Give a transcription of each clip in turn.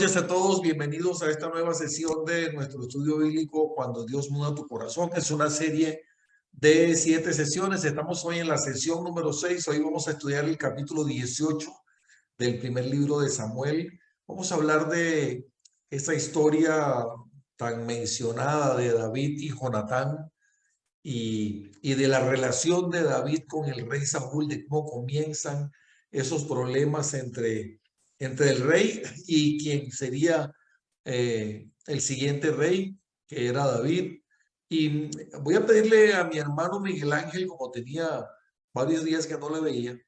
noches a todos, bienvenidos a esta nueva sesión de nuestro estudio bíblico Cuando Dios muda tu corazón. Es una serie de 7 sesiones, estamos hoy en la sesión número 6, hoy vamos a estudiar el capítulo 18 del primer libro de Samuel. Vamos a hablar de esa historia tan mencionada de David y Jonatán y de la relación de David con el rey Saúl, de cómo comienzan esos problemas entre el rey y quien sería el siguiente rey, que era David. Y voy a pedirle a mi hermano Miguel Ángel, como tenía varios días que no le veía,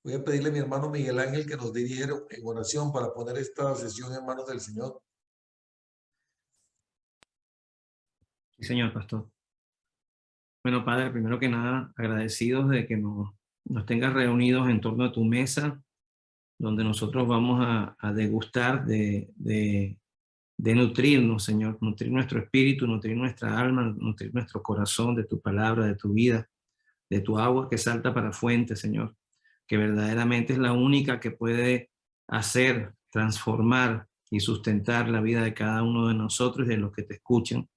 voy a pedirle a mi hermano Miguel Ángel que nos dirigiera en oración para poner esta sesión en manos del Señor. Sí, señor pastor. Bueno, Padre, primero que nada, agradecidos de que nos tengas reunidos en torno a tu mesa, donde nosotros vamos a degustar de nutrirnos, Señor, nutrir nuestro espíritu, nutrir nuestra alma, nutrir nuestro corazón de tu palabra, de tu vida, de tu agua que salta para fuente, Señor, que verdaderamente es la única que puede hacer, transformar y sustentar la vida de cada uno de nosotros y de los que te escuchan.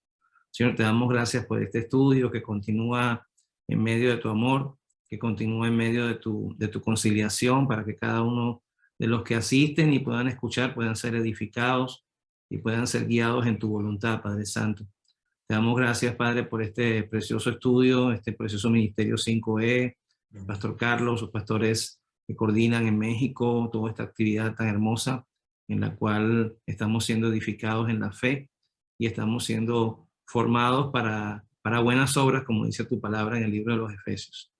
Señor, te damos gracias por este estudio que continúa en medio de tu amor, que continúa en medio de tu conciliación, para que cada uno de los que asisten y puedan escuchar puedan ser edificados y puedan ser guiados en tu voluntad, Padre Santo. Te damos gracias, Padre, por este precioso estudio, este precioso Ministerio 5E, Pastor Carlos, los pastores que coordinan en México toda esta actividad tan hermosa en la cual estamos siendo edificados en la fe y estamos siendo formados para buenas obras, como dice tu palabra en el libro de los Efesios.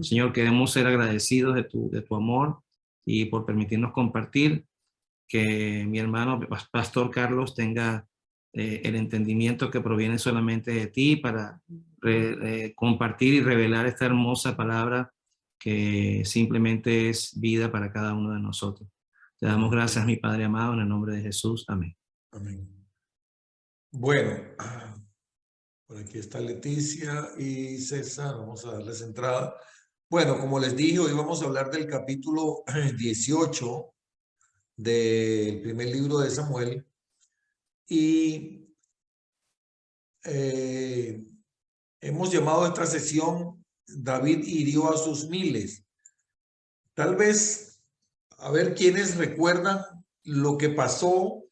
Señor, queremos ser agradecidos de tu amor y por permitirnos compartir, que mi hermano Pastor Carlos tenga el entendimiento que proviene solamente de ti para compartir y revelar esta hermosa palabra que simplemente es vida para cada uno de nosotros. Te damos gracias, mi Padre amado, en el nombre de Jesús. Amén. Amén. Bueno, por aquí está Leticia y César, vamos a darles entrada. Bueno, como les dije, hoy vamos a hablar del capítulo 18 del primer libro de Samuel y hemos llamado a esta sesión David hirió a sus miles. Tal vez, a ver quiénes recuerdan lo que pasó,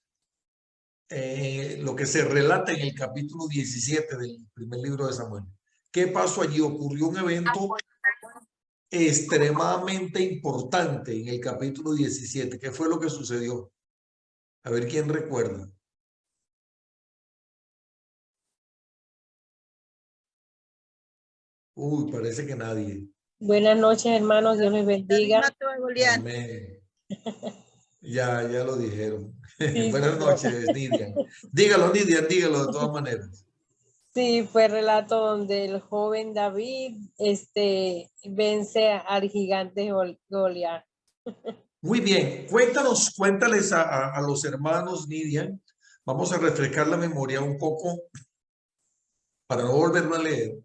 lo que se relata en el capítulo 17 del primer libro de Samuel. ¿Qué pasó allí? Ocurrió un evento extremadamente importante en el capítulo 17. ¿Qué fue lo que sucedió? A ver quién recuerda. Uy, parece que nadie. Buenas noches, hermanos. Dios les bendiga. Amén. Ya lo dijeron. Sí, Buenas noches, Nidia. Dígalo, Nidia, dígalo de todas maneras. sí, fue el relato donde el joven David vence al gigante Goliat. Muy bien, cuéntales a los hermanos, Nidia. Vamos a refrescar la memoria un poco para no volverlo a leer.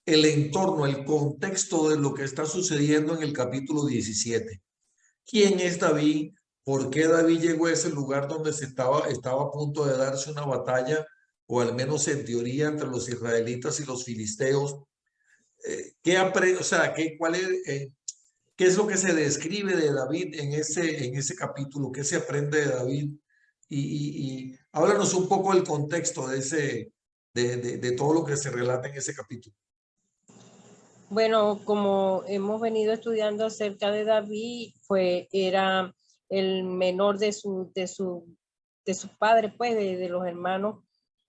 El entorno, el contexto de lo que está sucediendo en el capítulo 17. ¿Quién es David? ¿Por qué David llegó a ese lugar donde estaba a punto de darse una batalla, o al menos en teoría, entre los israelitas y los filisteos? ¿Qué es lo que se describe de David en ese capítulo? ¿Qué se aprende de David? Y háblanos un poco del contexto de todo lo que se relata en ese capítulo. Bueno, como hemos venido estudiando acerca de David, era el menor de su padre, pues, de los hermanos.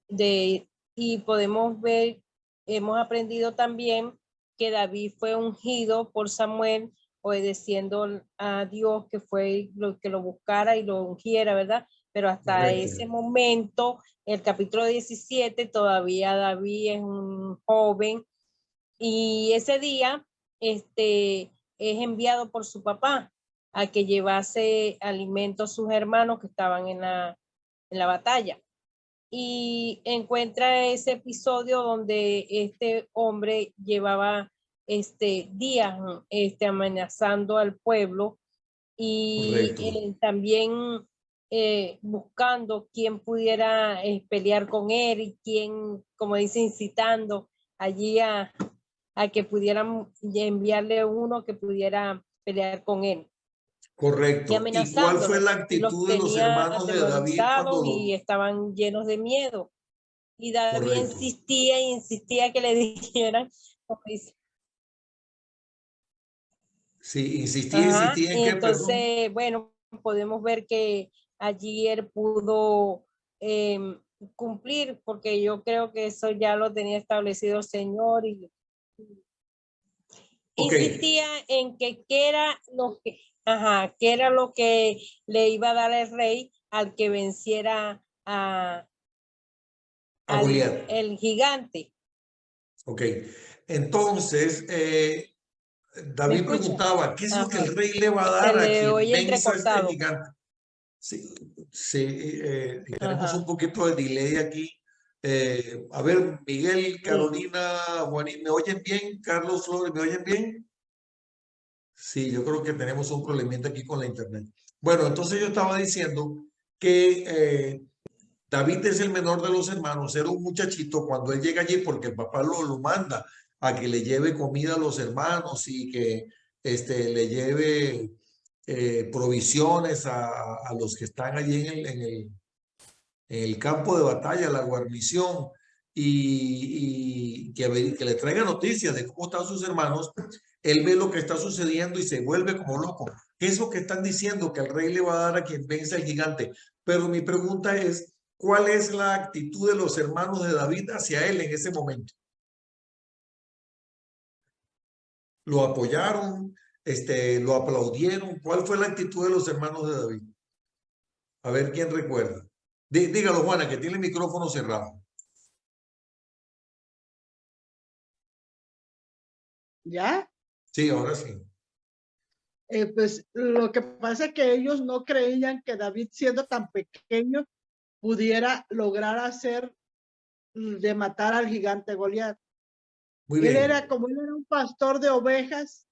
Y podemos ver, hemos aprendido también que David fue ungido por Samuel, obedeciendo a Dios, que fue lo que lo buscara y lo ungiera, ¿verdad? Pero hasta Correcto. ese momento, el capítulo 17, todavía David es un joven, y ese día es enviado por su papá a que llevase alimento a sus hermanos que estaban en la batalla. Y encuentra ese episodio donde este hombre llevaba días amenazando al pueblo, y Correcto. también buscando quién pudiera pelear con él y quién, como dice, incitando allí a que pudieran enviarle uno que pudiera pelear con él. Y Correcto. ¿Y cuál fue amenazándolo. la Y los actitud de los tenía hermanos de David atemorizados cuando y estaban llenos de miedo. Y David Correcto. insistía y insistía que le dijeran, como dice. Sí, insistía en Y qué, perdón. entonces, bueno, podemos ver que allí él pudo cumplir, porque yo creo que eso ya lo tenía establecido el Señor y Ok, insistía en que qué era lo que, qué era lo que le iba a dar el rey al que venciera a al Goliat. el gigante. Ok, entonces ¿Me David escucha? preguntaba, ¿qué es lo que Ajá. el rey le va a Se dar a le quien oye venza a este entrecortado. gigante? Sí, sí, tenemos Ajá. un poquito de delay aquí. A ver, Miguel, Sí. Carolina, Juanín, ¿me oyen bien? Carlos Flores, ¿me oyen bien? Sí, yo creo que tenemos un problemita aquí con la internet. Bueno, entonces yo estaba diciendo que David es el menor de los hermanos, era un muchachito cuando él llega allí porque el papá lo manda a que le lleve comida a los hermanos y que le lleve provisiones a los que están allí en el campo de batalla, la guarnición, y que le traiga noticias de cómo están sus hermanos. Él ve lo que está sucediendo y se vuelve como loco. ¿Qué es lo que están diciendo? Que el rey le va a dar a quien vence al gigante. Pero mi pregunta es, ¿cuál es la actitud de los hermanos de David hacia él en ese momento? ¿Lo apoyaron? ¿Lo aplaudieron? ¿Cuál fue la actitud de los hermanos de David? A ver quién recuerda. Dígalo, Juana, que tiene el micrófono cerrado. ¿Ya? Sí, ahora sí. Pues lo que pasa es que ellos no creían que David, siendo tan pequeño, pudiera lograr hacer de matar al gigante Goliat. Muy bien. Como él era un pastor de ovejas,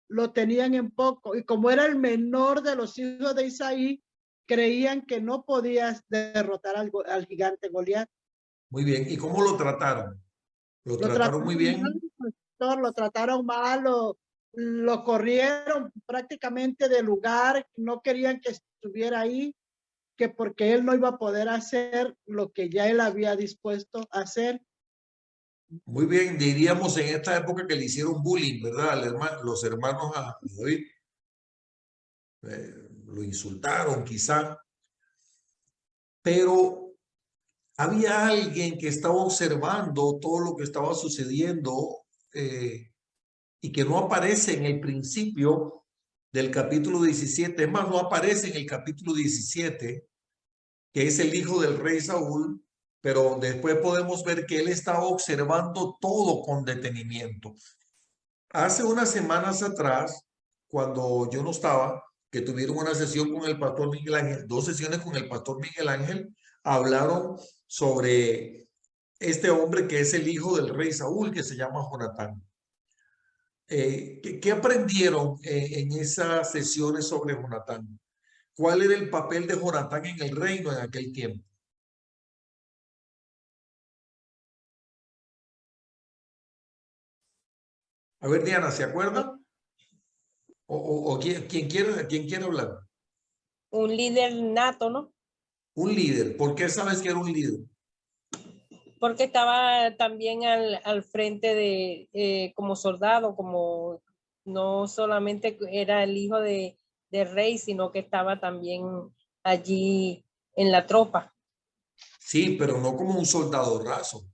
lo tenían en poco. Y como era el menor de los hijos de Isaí, creían que no podías derrotar al gigante Goliat. Muy bien. ¿Y cómo lo trataron? ¿Lo Lo trataron muy trataron mal, bien? pastor, lo trataron mal, lo corrieron prácticamente del lugar, no querían que estuviera ahí, que porque él no iba a poder hacer lo que ya él había dispuesto a hacer. Muy bien. Diríamos en esta época que le hicieron bullying, ¿verdad? Los hermanos a David. Lo insultaron quizá. Pero había alguien que estaba observando todo lo que estaba sucediendo y que no aparece en el principio del capítulo 17. Es más, no aparece en el capítulo 17, que es el hijo del rey Saúl, pero después podemos ver que él estaba observando todo con detenimiento. Hace unas semanas atrás, cuando yo no estaba, que tuvieron una sesión con el pastor Miguel Ángel, 2 sesiones con el pastor Miguel Ángel, hablaron sobre este hombre que es el hijo del rey Saúl, que se llama Jonatán. ¿Qué aprendieron en esas sesiones sobre Jonatán? ¿Cuál era el papel de Jonatán en el reino en aquel tiempo? A ver, Diana, ¿se acuerda? ¿O quién quiere hablar? Un líder nato, ¿no? Un líder. ¿Por qué sabes que era un líder? Porque estaba también al frente de, como soldado, como no solamente era el hijo del rey, sino que estaba también allí en la tropa. Sí, pero no como un soldado raso,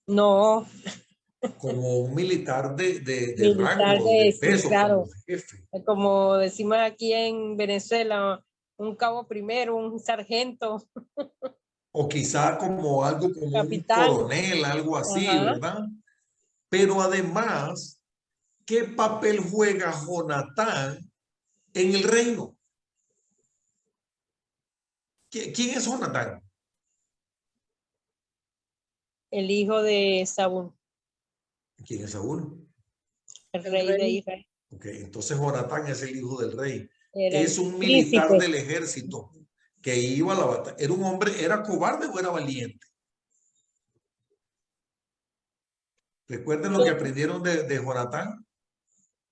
No, como un militar de militar rango, de sí, peso, como claro. jefe. Como decimos aquí en Venezuela, un cabo primero, un sargento, O quizá como algo como un capitán. coronel, algo así, Ajá. ¿verdad? Pero además, ¿qué papel juega Jonatán en el reino? ¿Quién es Jonatán? El hijo de Saúl, ¿Quién es Saúl? el El rey de rey. Israel. Ok, entonces Jonatán es el hijo del rey. Era Es el un militar príncipe. del ejército que iba a la batalla. ¿Era un hombre, era cobarde o era valiente? Recuerden lo que aprendieron de Jonatán.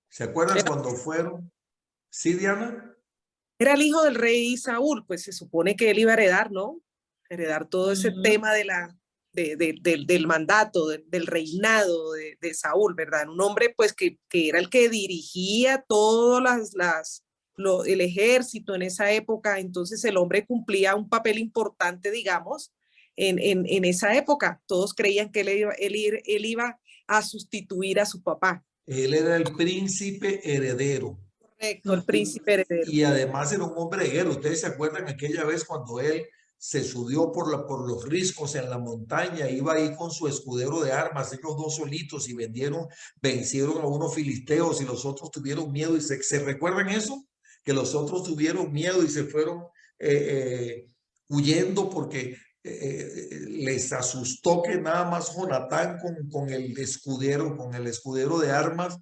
¿Se acuerdan cuando fueron? ¿Sí, Diana? Era el hijo del rey Saúl, pues se supone que él iba a heredar, ¿no? Heredar todo ese tema del mandato, del reinado de Saúl, ¿verdad? Un hombre pues que era el que dirigía todo el ejército en esa época, entonces el hombre cumplía un papel importante, digamos, en esa época. Todos creían que él iba a sustituir a su papá. Él era el príncipe heredero. Correcto, el príncipe heredero. Y además era un hombre de guerra. Ustedes se acuerdan aquella vez cuando él se subió por los riscos en la montaña, iba ahí con su escudero de armas, ellos dos solitos, y vencieron a unos filisteos y los otros tuvieron miedo. Y ¿se recuerdan eso? Que los otros tuvieron miedo y se fueron huyendo porque les asustó que nada más Jonatán con el escudero de armas,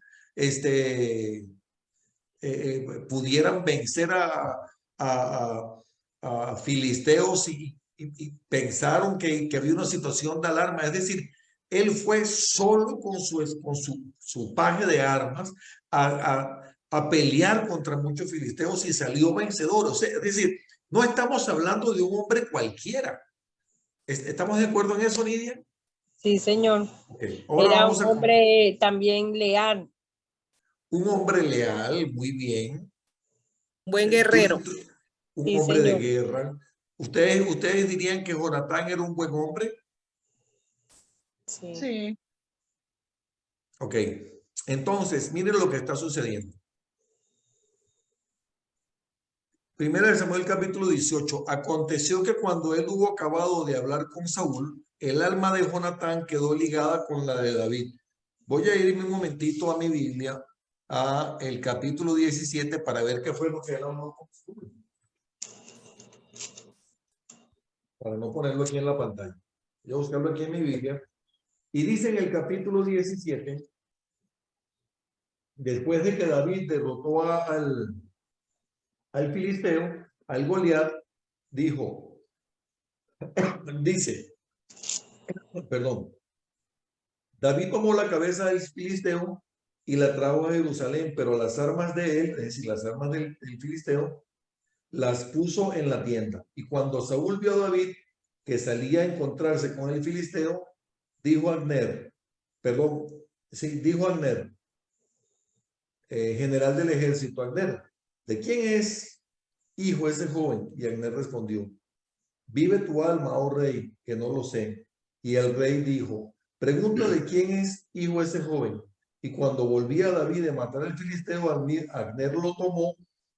pudieran vencer a filisteos y pensaron que había una situación de alarma. Es decir, él fue solo con su paje de armas a pelear contra muchos filisteos y salió vencedor. O sea, es decir, no estamos hablando de un hombre cualquiera. ¿Estamos de acuerdo en eso, Nidia? Sí, señor. Okay. Era un hombre también leal. Un hombre leal, muy bien. Buen guerrero. Un Sí, hombre señor. de guerra. ¿Ustedes dirían que Jonatán era un buen hombre? Sí. Sí. Ok. Entonces, miren lo que está sucediendo. Primera de Samuel capítulo 18. Aconteció que cuando él hubo acabado de hablar con Saúl, el alma de Jonatán quedó ligada con la de David. Voy a irme un momentito a mi Biblia, a el capítulo 17, para ver qué fue lo que él habló con Saúl. Para no ponerlo aquí en la pantalla. Voy a buscarlo aquí en mi Biblia. Y dice en el capítulo 17, después de que David derrotó al filisteo, al Goliat, David tomó la cabeza del filisteo y la trajo a Jerusalén, pero las armas de él, es decir, las armas del filisteo, las puso en la tienda. Y cuando Saúl vio a David que salía a encontrarse con el filisteo, dijo a Abner, general del ejército, Abner, ¿de quién es hijo ese joven? Y Abner respondió, vive tu alma, oh rey, que no lo sé. Y el rey dijo, pregunta de quién es hijo ese joven. Y cuando volvía David de matar al filisteo, Abner lo tomó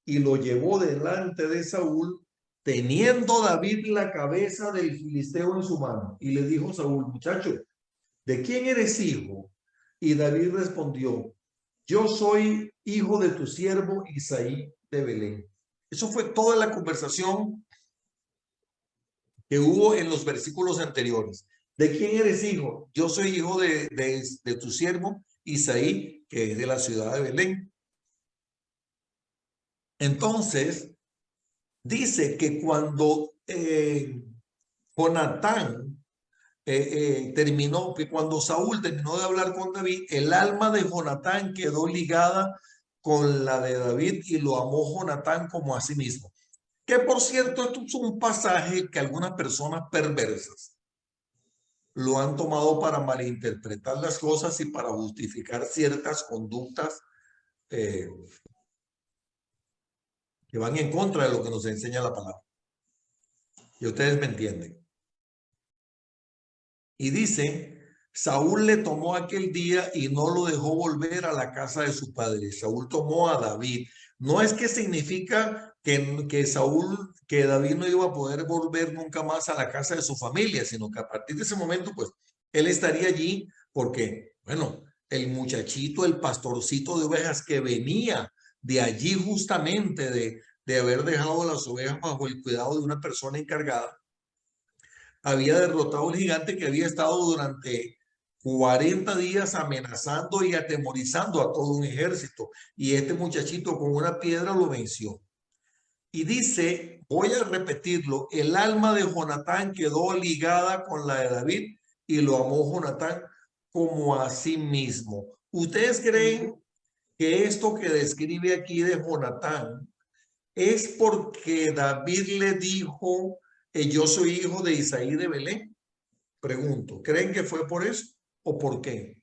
y lo llevó delante de Saúl, teniendo David la cabeza del filisteo en su mano. Y le dijo Saúl, muchacho, ¿de quién eres hijo? Y David respondió, yo soy hijo de tu siervo Isaí de Belén. Eso fue toda la conversación que hubo en los versículos anteriores. ¿De quién eres hijo? Yo soy hijo de tu siervo Isaí, que es de la ciudad de Belén. Entonces, dice que cuando cuando Saúl terminó de hablar con David, el alma de Jonatán quedó ligada con la de David y lo amó Jonatán como a sí mismo. Que por cierto, esto es un pasaje que algunas personas perversas lo han tomado para malinterpretar las cosas y para justificar ciertas conductas que van en contra de lo que nos enseña la palabra. Y ustedes me entienden. Y dice, Saúl le tomó aquel día y no lo dejó volver a la casa de su padre. Saúl tomó a David. No es que significa que David no iba a poder volver nunca más a la casa de su familia, sino que a partir de ese momento, pues, él estaría allí porque, bueno, el muchachito, el pastorcito de ovejas que venía de allí justamente de haber dejado las ovejas bajo el cuidado de una persona encargada, había derrotado al gigante que había estado durante 40 días amenazando y atemorizando a todo un ejército. Y este muchachito con una piedra lo venció. Y dice, voy a repetirlo, el alma de Jonatán quedó ligada con la de David y lo amó Jonatán como a sí mismo. ¿Ustedes creen que esto que describe aquí de Jonatán es porque David le dijo, yo soy hijo de Isaí de Belén? Pregunto, ¿creen que fue por eso o por qué?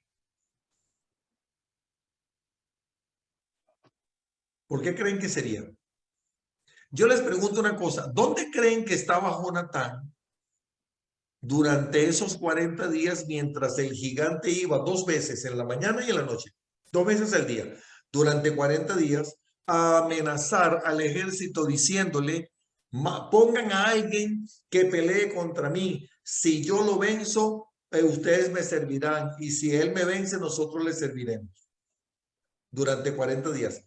¿Por qué creen que sería? Yo les pregunto una cosa, ¿dónde creen que estaba Jonatán durante esos 40 días mientras el gigante iba 2 veces en la mañana y en la noche, 2 veces al día, durante 40 días, a amenazar al ejército diciéndole, pongan a alguien que pelee contra mí, si yo lo venzo, ustedes me servirán, y si él me vence, nosotros le serviremos, durante 40 días.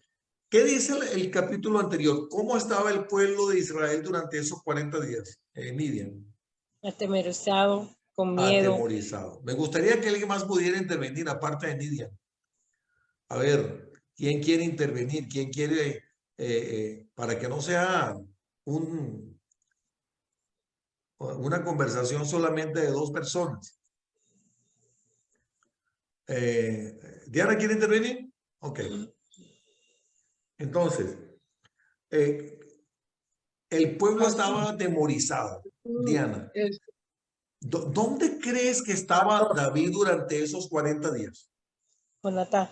¿Qué dice el capítulo anterior? ¿Cómo estaba el pueblo de Israel durante esos 40 días, Midian? Atemorizado, con miedo. Atemorizado. Me gustaría que alguien más pudiera intervenir aparte de Nidia. A ver, ¿quién quiere intervenir? ¿Quién quiere, para que no sea una conversación solamente de 2 personas? ¿Diana quiere intervenir? Ok. Entonces, el pueblo estaba atemorizado. Diana, ¿dónde crees que estaba David durante esos 40 días? Jonatán.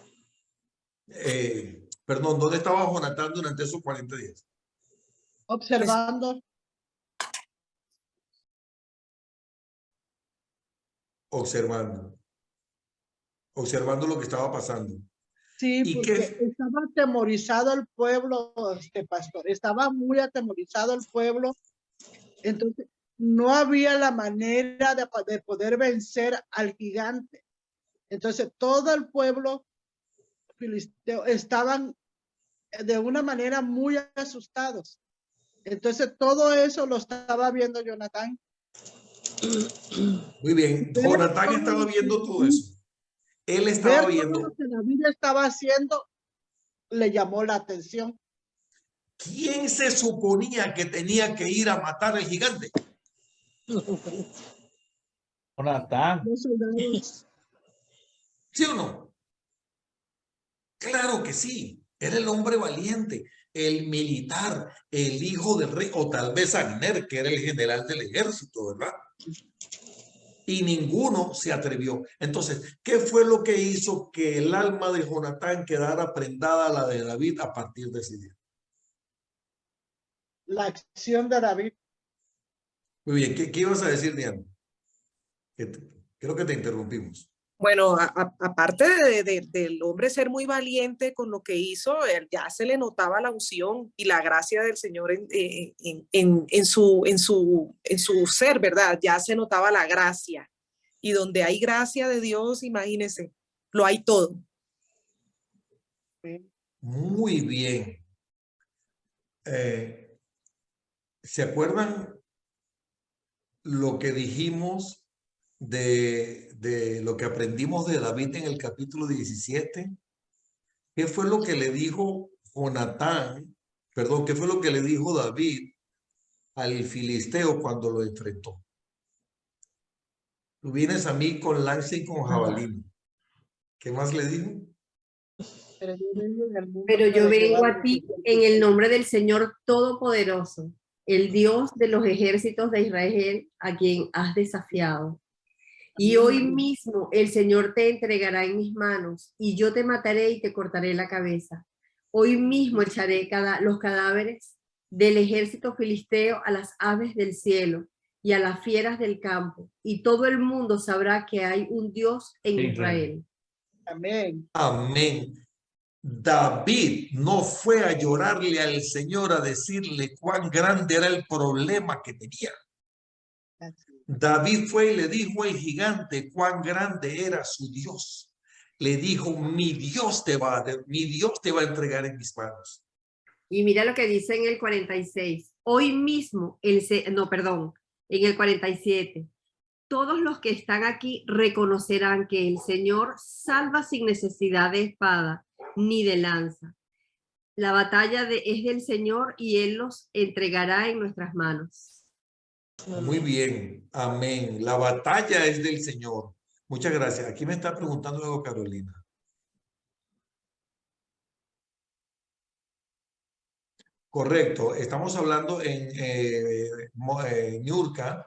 Perdón, ¿dónde estaba Jonatán durante esos 40 días? Observando. Observando. Observando lo que estaba pasando. Sí, ¿Y porque qué? estaba atemorizado el pueblo, pastor. Estaba muy atemorizado el pueblo. Entonces, no había la manera de poder vencer al gigante. Entonces, todo el pueblo filisteo estaban de una manera muy asustados. Entonces, todo eso lo estaba viendo Jonatán. Muy bien, Jonatán estaba viendo todo eso. Él estaba Ver todo viendo. lo que David estaba haciendo le llamó la atención. ¿Quién se suponía que tenía que ir a matar al gigante? Jonatán. Los soldados. ¿Sí o no? Claro que sí. Era el hombre valiente, el militar, el hijo del rey, o tal vez Agner, que era el general del ejército, ¿verdad? Y ninguno se atrevió. Entonces, ¿qué fue lo que hizo que el alma de Jonatán quedara prendada a la de David a partir de ese día? La acción de David. Muy bien, ¿qué ibas a decir, Diana? Creo que te interrumpimos. Bueno, aparte del hombre ser muy valiente con lo que hizo, ya se le notaba la unción y la gracia del Señor en su ser, ¿verdad? Ya se notaba la gracia. Y donde hay gracia de Dios, imagínense, lo hay todo. Muy bien. ¿Se acuerdan lo que dijimos de lo que aprendimos de David en el capítulo 17? ¿Qué fue lo que le dijo Jonatán? Perdón, ¿qué fue lo que le dijo David al filisteo cuando lo enfrentó? Tú vienes a mí con lanza y con jabalina. ¿Qué más le dijo? Pero yo vengo a ti en el nombre del Señor Todopoderoso, el Dios de los ejércitos de Israel, a quien has desafiado. Y hoy mismo el Señor te entregará en mis manos, y yo te mataré y te cortaré la cabeza. Hoy mismo echaré los cadáveres del ejército filisteo a las aves del cielo y a las fieras del campo, y todo el mundo sabrá que hay un Dios en Israel. Amén. Amén. David no fue a llorarle al Señor a decirle cuán grande era el problema que tenía. David fue y le dijo al gigante cuán grande era su Dios. Le dijo, mi Dios te va a entregar en mis manos. Y mira lo que dice en el 46. Hoy mismo, en el 47. Todos los que están aquí reconocerán que el Señor salva sin necesidad de espada ni de lanza. La batalla es del Señor y Él los entregará en nuestras manos. Muy bien, amén. La batalla es del Señor. Muchas gracias. Aquí me está preguntando luego Carolina. Correcto, estamos hablando en Niurka,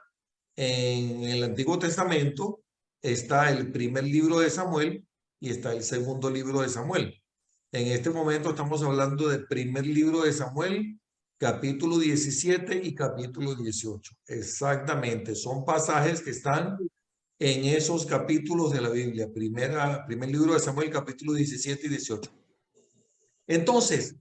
en el Antiguo Testamento, está el primer libro de Samuel y está el segundo libro de Samuel. En este momento estamos hablando del primer libro de Samuel, capítulo 17 y capítulo 18. Exactamente, son pasajes que están en esos capítulos de la Biblia. Primer libro de Samuel, capítulo 17 y 18. Entonces,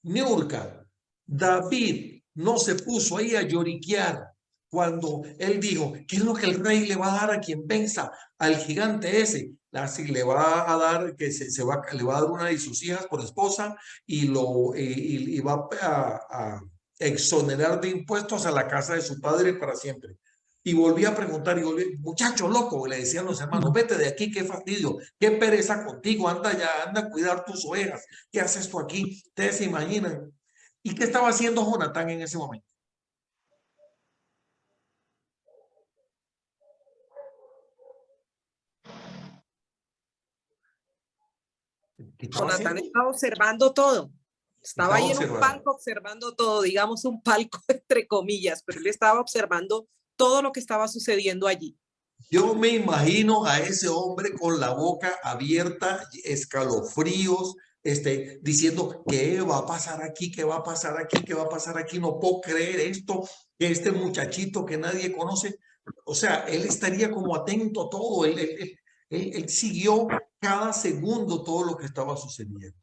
Niurka, David no se puso ahí a lloriquear cuando él dijo, ¿qué es lo que el rey le va a dar a quien venza al gigante ese? Así le va a dar, que le va a dar una de sus hijas por esposa y va a exonerar de impuestos a la casa de su padre para siempre. Y volví a preguntar y volví, muchacho loco, le decían los hermanos, vete de aquí, qué fastidio, qué pereza contigo, anda ya, anda a cuidar tus ovejas, ¿qué haces tú aquí? Ustedes se imaginan. ¿Y qué estaba haciendo Jonatán en ese momento? Jonatán estaba observando todo. Estaba ahí en un palco observando todo, digamos un palco entre comillas, pero él estaba observando todo lo que estaba sucediendo allí. Yo me imagino a ese hombre con la boca abierta, escalofríos, diciendo, ¿qué va a pasar aquí? ¿Qué va a pasar aquí? ¿Qué va a pasar aquí? No puedo creer esto, que este muchachito que nadie conoce. O sea, él estaría como atento a todo. Él siguió cada segundo todo lo que estaba sucediendo.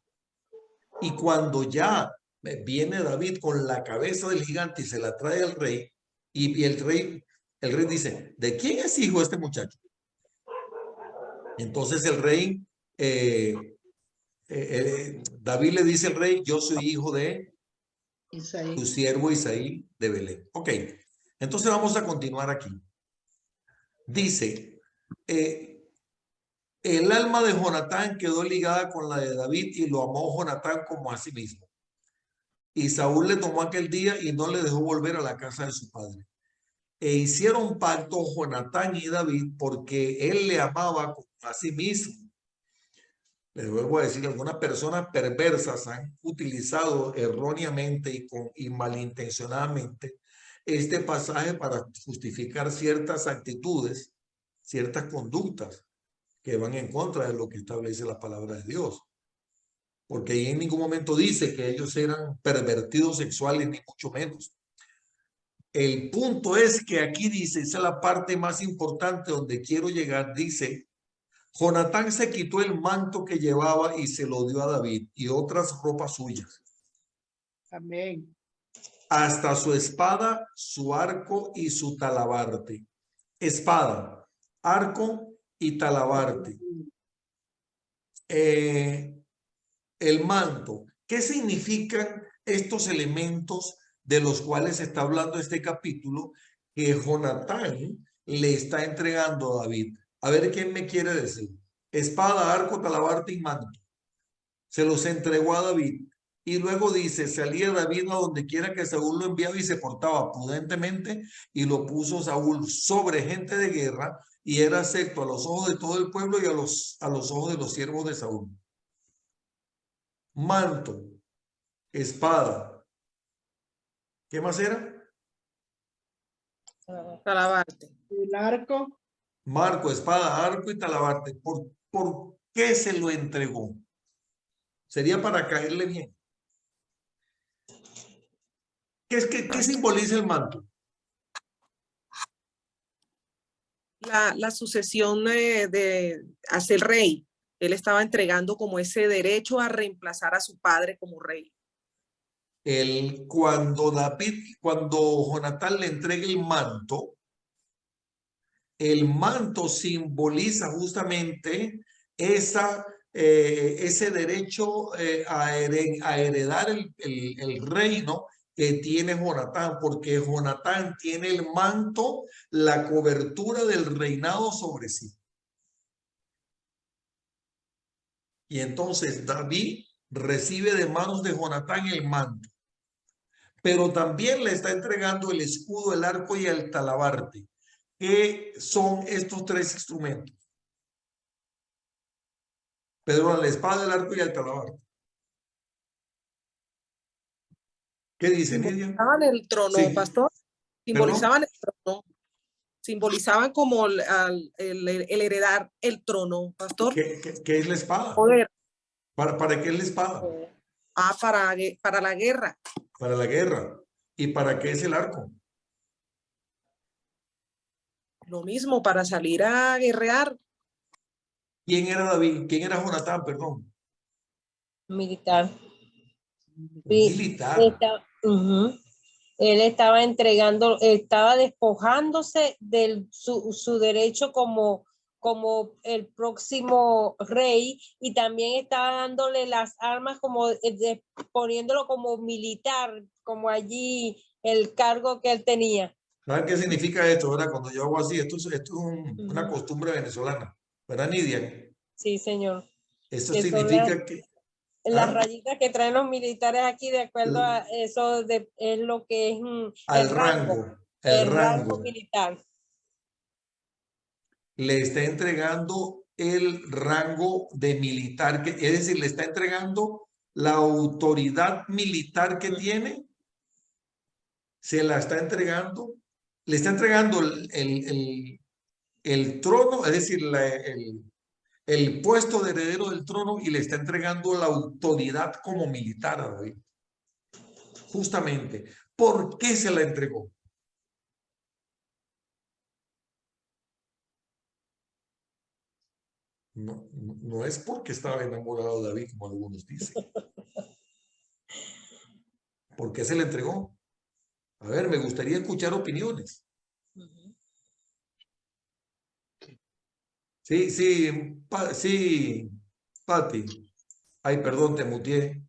Y cuando ya viene David con la cabeza del gigante y se la trae al rey, y el rey dice, ¿de quién es hijo este muchacho? Entonces el rey, David le dice al rey, yo soy hijo de Isaí. tu siervo Isaí de Belén. Ok, entonces vamos a continuar aquí. Dice, el alma de Jonatán quedó ligada con la de David y lo amó Jonatán como a sí mismo. Y Saúl le tomó aquel día y no le dejó volver a la casa de su padre. E hicieron pacto Jonatán y David porque él le amaba a sí mismo. Les vuelvo a decir, algunas personas perversas han utilizado erróneamente y malintencionadamente este pasaje para justificar ciertas actitudes, ciertas conductas que van en contra de lo que establece la palabra de Dios. Porque ahí en ningún momento dice que ellos eran pervertidos sexuales, ni mucho menos. El punto es que aquí dice, esa es la parte más importante donde quiero llegar, dice, Jonatán se quitó el manto que llevaba y se lo dio a David y otras ropas suyas. Amén. Hasta su espada, su arco y su talabarte. Espada, arco y talabarte. El manto. ¿Qué significan estos elementos de los cuales se está hablando este capítulo que Jonatán le está entregando a David? A ver, ¿quién me quiere decir? Espada, arco, talabarte y manto. Se los entregó a David. Y luego dice, salía David a donde quiera que Saúl lo enviaba y se portaba prudentemente y lo puso Saúl sobre gente de guerra y era acepto a los ojos de todo el pueblo y a los ojos de los siervos de Saúl. Manto, espada. ¿Qué más era? Talabarte. El arco. Marco, espada, arco y talabarte. ¿Por qué se lo entregó? Sería para caerle bien. ¿Qué simboliza el manto? La sucesión de hacer rey. Él estaba entregando como ese derecho a reemplazar a su padre como rey. Cuando Jonatán le entrega el manto simboliza justamente ese derecho a heredar el reino que tiene Jonatán, porque Jonatán tiene el manto, la cobertura del reinado sobre sí. Y entonces David recibe de manos de Jonatán el mando, pero también le está entregando el escudo, el arco y el talabarte. ¿Qué son estos tres instrumentos? Perdón, la espada, el arco y el talabarte. ¿Qué dice Nidia? Simbolizaban el trono, Sí. pastor. ¿Perdón? Simbolizaban el trono. Simbolizaban como el heredar el trono, pastor. ¿Qué es la espada? Poder. ¿Para qué es la espada? Para la guerra. Para la guerra. ¿Y para qué es el arco? Lo mismo, para salir a guerrear. ¿Quién era David? ¿Quién era Jonatán? Perdón. Militar. Militar. Él estaba entregando, estaba despojándose de su derecho como el próximo rey, y también estaba dándole las armas como poniéndolo como militar, como allí el cargo que él tenía. ¿Saben qué significa esto? ¿Verdad? Cuando yo hago así, esto es una costumbre venezolana, ¿verdad, Nidia? Sí, señor. Eso Que significa que... las rayitas que traen los militares aquí, de acuerdo a eso, es lo que es al rango. El rango militar. Le está entregando el rango de militar, es decir, le está entregando la autoridad militar que tiene, se la está entregando, le está entregando el trono, es decir, el puesto de heredero del trono, y le está entregando la autoridad como militar a David. Justamente, ¿por qué se la entregó? No es porque estaba enamorado de David, como algunos dicen. ¿Por qué se le entregó? A ver, me gustaría escuchar opiniones. Sí, sí, Pati. Ay, perdón, te muteé.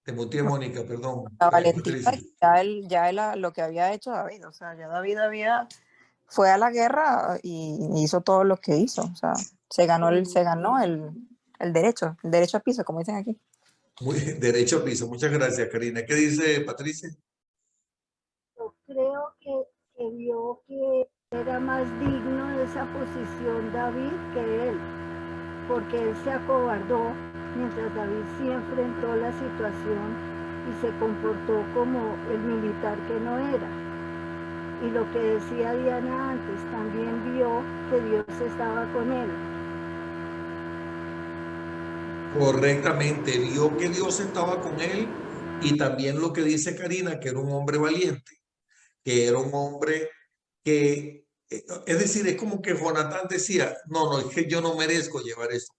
Te muteé, Mónica, perdón. La valentía, Patricia. ya él lo que había hecho David, o sea, ya David fue a la guerra y hizo todo lo que hizo, o sea, se ganó el derecho al piso, como dicen aquí. Muy derecho a piso. Muchas gracias, Karina. ¿Qué dice Patricia? Yo creo que vio que era más digno de esa posición David que él, porque él se acobardó mientras David sí enfrentó la situación y se comportó como el militar que no era. Y lo que decía Diana antes, también vio que Dios estaba con él. Correctamente, vio que Dios estaba con él, y también lo que dice Karina, que era un hombre valiente, que era un hombre que, es decir, es como que Jonatán decía, no, es que yo no merezco llevar esto.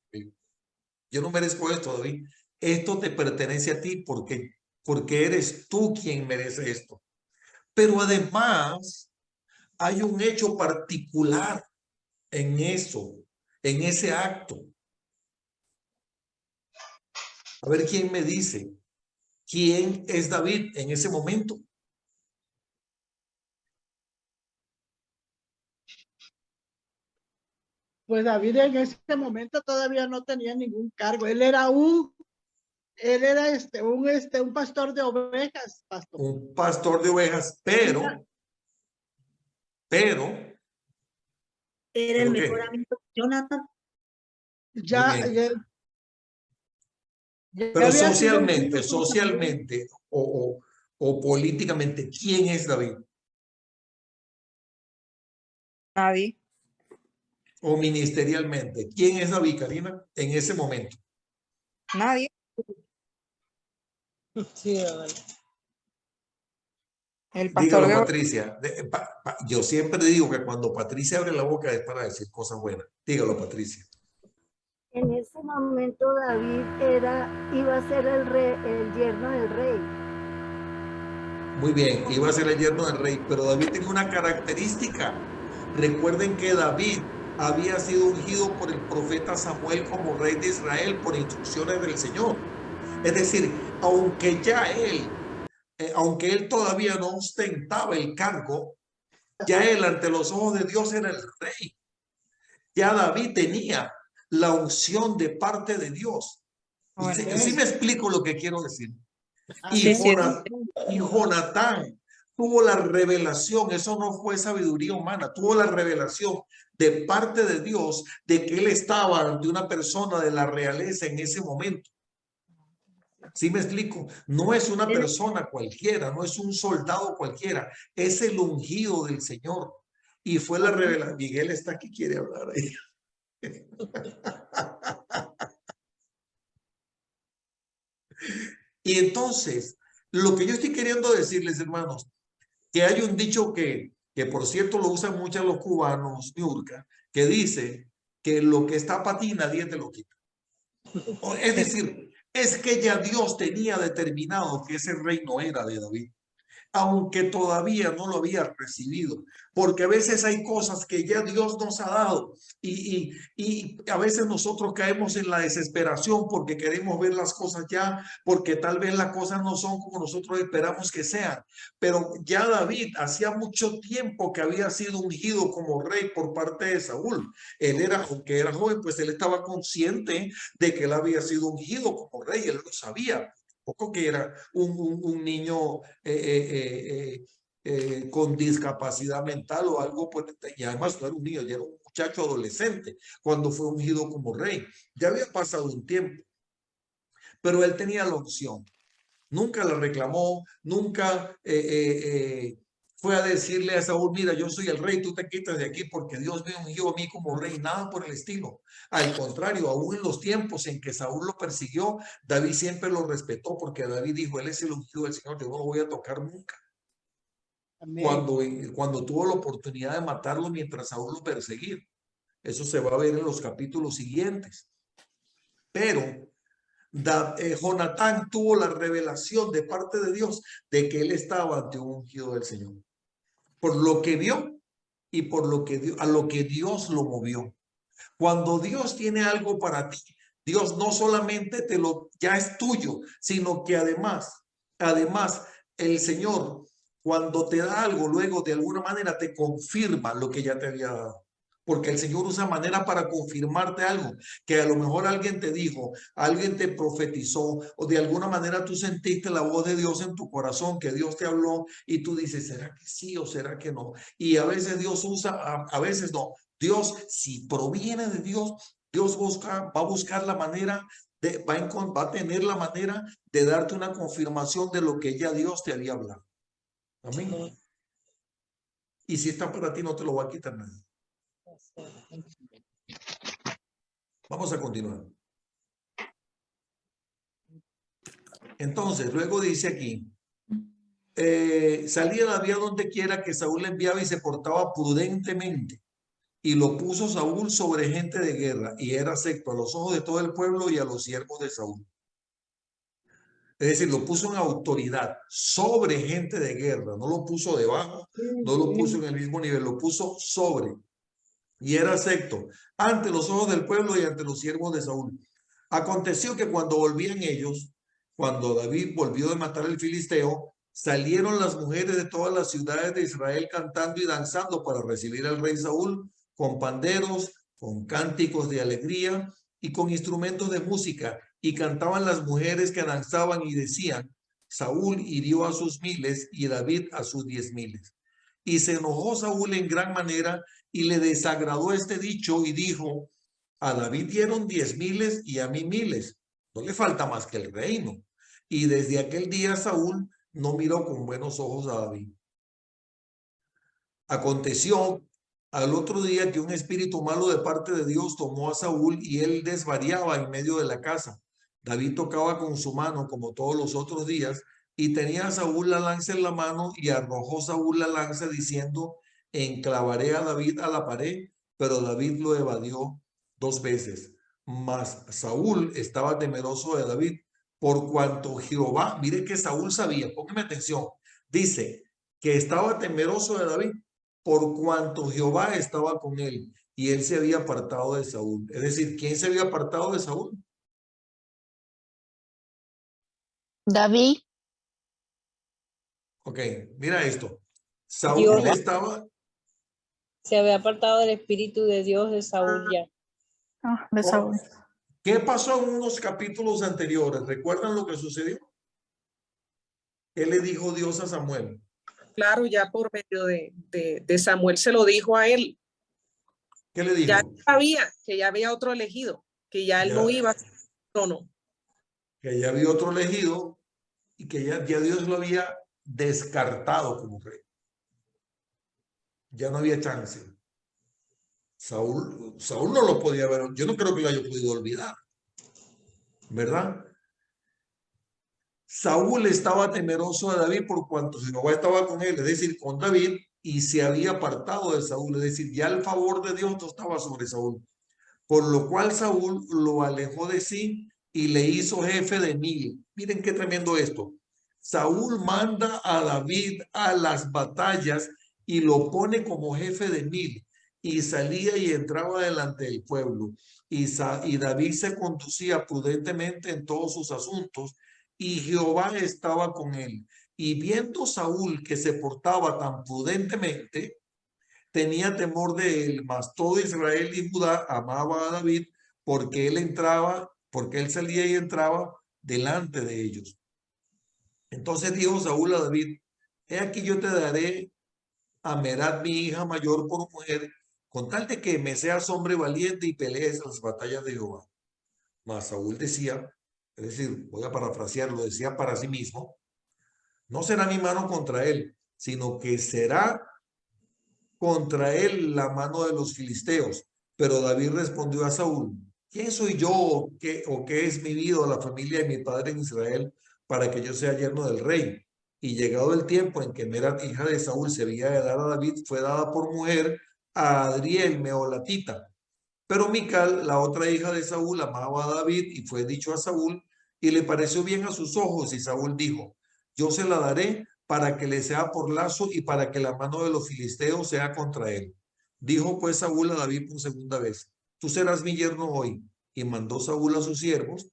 Yo no merezco esto, David. Esto te pertenece a ti porque eres tú quien merece esto. Pero además hay un hecho particular en eso, en ese acto. A ver quién me dice, ¿quién es David en ese momento? Pues David en ese momento todavía no tenía ningún cargo. Él era un pastor de ovejas, pastor. Un pastor de ovejas, pero era el mejor amigo de Jonathan. Pero socialmente o políticamente, ¿quién es David? Nadie. O ministerialmente, ¿quién es David, Karina, en ese momento? Nadie. Sí, El pastor Dígalo, de Patricia. Yo siempre digo que cuando Patricia abre la boca es para decir cosas buenas. Dígalo, Patricia. En ese momento David iba a ser el yerno del rey. Muy bien, iba a ser el yerno del rey, pero David tenía una característica. Recuerden que David había sido ungido por el profeta Samuel como rey de Israel por instrucciones del Señor. Es decir, aunque él todavía no ostentaba el cargo, ya él ante los ojos de Dios era el rey. Ya David tenía la unción de parte de Dios. Bueno, Sí me explico lo que quiero decir. Así Y es. Jonatán tuvo la revelación, eso no fue sabiduría humana, tuvo la revelación de parte de Dios de que él estaba ante una persona de la realeza en ese momento. ¿Sí me explico? No es una persona cualquiera, no es un soldado cualquiera, es el ungido del Señor. Y fue la revelación. Miguel está aquí, quiere hablar ahí. Y entonces, lo que yo estoy queriendo decirles, hermanos, que hay un dicho que por cierto lo usan mucho los cubanos, Niurka, que dice que lo que está para ti nadie te lo quita. Es decir, es que ya Dios tenía determinado que ese reino era de David, aunque todavía no lo había recibido, porque a veces hay cosas que ya Dios nos ha dado y a veces nosotros caemos en la desesperación porque queremos ver las cosas ya, porque tal vez las cosas no son como nosotros esperamos que sean, pero ya David hacía mucho tiempo que había sido ungido como rey por parte de Saúl. Él era, aunque era joven, pues él estaba consciente de que él había sido ungido como rey, él lo sabía. Poco que era un niño con discapacidad mental o algo, pues, y además no era un niño, ya era un muchacho adolescente cuando fue ungido como rey. Ya había pasado un tiempo, pero él tenía la opción. Nunca la reclamó, nunca fue a decirle a Saúl, mira, yo soy el rey, tú te quitas de aquí porque Dios me ungió a mí como rey, nada por el estilo. Al contrario, aún en los tiempos en que Saúl lo persiguió, David siempre lo respetó porque David dijo, él es el ungido del Señor, yo no lo voy a tocar nunca. Cuando tuvo la oportunidad de matarlo mientras Saúl lo perseguía. Eso se va a ver en los capítulos siguientes. Pero Jonatán tuvo la revelación de parte de Dios de que él estaba ante un ungido del Señor. Por lo que vio y por lo que a lo que Dios lo movió. Cuando Dios tiene algo para ti, Dios no solamente ya es tuyo, sino que además, el Señor, cuando te da algo, luego de alguna manera te confirma lo que ya te había dado. Porque el Señor usa manera para confirmarte algo, que a lo mejor alguien te dijo, alguien te profetizó, o de alguna manera tú sentiste la voz de Dios en tu corazón, que Dios te habló, y tú dices, ¿será que sí o será que no? Y a veces Dios usa, a veces no. Dios, si proviene de Dios, Dios va a buscar la manera, va a tener la manera de darte una confirmación de lo que ya Dios te había hablado. Amén. Y si está para ti, no te lo va a quitar nadie. Vamos a continuar. Entonces, luego dice aquí, salía David a donde quiera que Saúl le enviaba y se portaba prudentemente. Y lo puso Saúl sobre gente de guerra y era acepto a los ojos de todo el pueblo y a los siervos de Saúl. Es decir, lo puso en autoridad sobre gente de guerra, no lo puso debajo, no lo puso en el mismo nivel, lo puso sobre. Y era acepto ante los ojos del pueblo y ante los siervos de Saúl. Aconteció que cuando volvían ellos, cuando David volvió de matar al filisteo, salieron las mujeres de todas las ciudades de Israel cantando y danzando para recibir al rey Saúl, con panderos, con cánticos de alegría y con instrumentos de música. Y cantaban las mujeres que danzaban y decían, Saúl hirió a sus miles y David a sus 10,000. Y se enojó Saúl en gran manera y le desagradó este dicho y dijo, a David dieron 10,000 y a mí 1,000. No le falta más que el reino. Y desde aquel día Saúl no miró con buenos ojos a David. Aconteció al otro día que un espíritu malo de parte de Dios tomó a Saúl y él desvariaba en medio de la casa. David tocaba con su mano como todos los otros días y tenía a Saúl la lanza en la mano y arrojó Saúl la lanza diciendo, enclavaré a David a la pared, pero David lo evadió 2 veces. Mas Saúl estaba temeroso de David por cuanto Jehová, mire que Saúl sabía, póngame atención, dice que estaba temeroso de David por cuanto Jehová estaba con él y él se había apartado de Saúl. Es decir, ¿quién se había apartado de Saúl? David. Ok, mira esto. Saúl se había apartado del espíritu de Dios de Saúl ya. De Saúl. ¿Qué pasó en unos capítulos anteriores? ¿Recuerdan lo que sucedió? ¿Qué le dijo Dios a Samuel? Claro, ya por medio de Samuel se lo dijo a él. ¿Qué le dijo? Ya sabía que ya había otro elegido, que ya él no iba a ser trono. Que ya había otro elegido y que ya Dios lo había descartado como rey. Ya no había chance. Saúl no lo podía ver. Yo no creo que lo haya podido olvidar. ¿Verdad? Saúl estaba temeroso de David por cuanto Jehová estaba con él, es decir, con David, y se había apartado de Saúl, es decir, ya el favor de Dios no estaba sobre Saúl. Por lo cual Saúl lo alejó de sí y le hizo jefe de 1000. Miren qué tremendo esto. Saúl manda a David a las batallas y lo pone como jefe de 1000. Y salía y entraba delante del pueblo. Y David se conducía prudentemente en todos sus asuntos. Y Jehová estaba con él. Y viendo Saúl que se portaba tan prudentemente, tenía temor de él, mas todo Israel y Judá amaba a David porque él salía y entraba delante de ellos. Entonces dijo Saúl a David: he aquí yo te daré a Merab mi hija mayor por mujer, con tal de que me seas hombre valiente y pelees las batallas de Jehová. Mas Saúl decía, es decir, voy a parafrasearlo, decía para sí mismo: no será mi mano contra él, sino que será contra él la mano de los filisteos. Pero David respondió a Saúl: ¿quién soy yo o qué es mi vida o la familia de mi padre en Israel para que yo sea yerno del rey? Y llegado el tiempo en que Merab, hija de Saúl, se había de dar a David, fue dada por mujer a Adriel meholatita. Pero Mical, la otra hija de Saúl, amaba a David y fue dicho a Saúl y le pareció bien a sus ojos. Y Saúl dijo: yo se la daré para que le sea por lazo y para que la mano de los filisteos sea contra él. Dijo pues Saúl a David por segunda vez: tú serás mi yerno hoy. Y mandó Saúl a sus siervos: